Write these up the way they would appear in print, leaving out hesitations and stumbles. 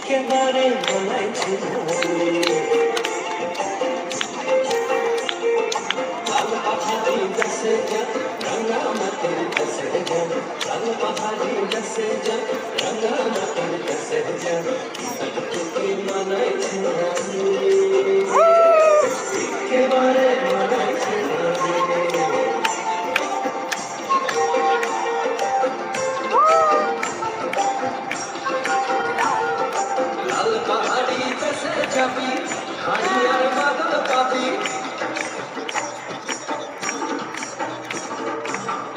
একেবারে গলায় ছিল লাল পাহাড়ি গাছে যা রাঙা মাটির কাছে যা লাল পাহাড়ি গাছে যা রাঙা মাটির কাছে যা তোকে মানায় ছিল একেবারে মানায় ছিল লাল পাহাড়ি গাছে যাবি হাড়ি আর বাদল পাবি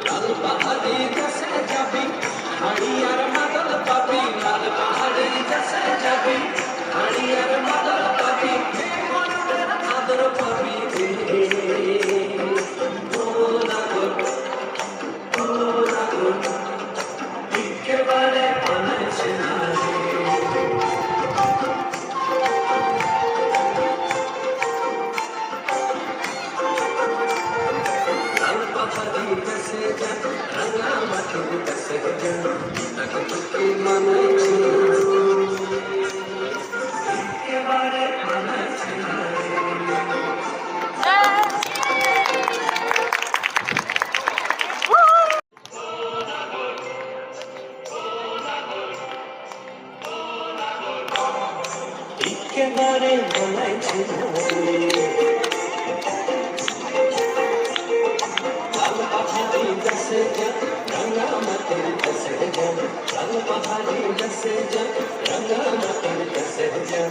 লাল পাহাড়ি গাছে যাবি হাড়ি আর বাদল পাবি লাল পাহাড়ি গাছে যাবি হাড়ি আর বাদল পাবি মনের আদর পাবি একেবারে বানাইছে না লাল পাহাড়ি গাছে যা রাঙা মাটির কাছে যা তাকে তোকে মানাইছে একেবারে বানাইছে না একেবারে গলায় ছিল লাল পাহাড়ি গাছে যা রাঙা মাটির কাছে যা লাল পাহাড়ি গাছে যা রাঙা মাটির কাছে যা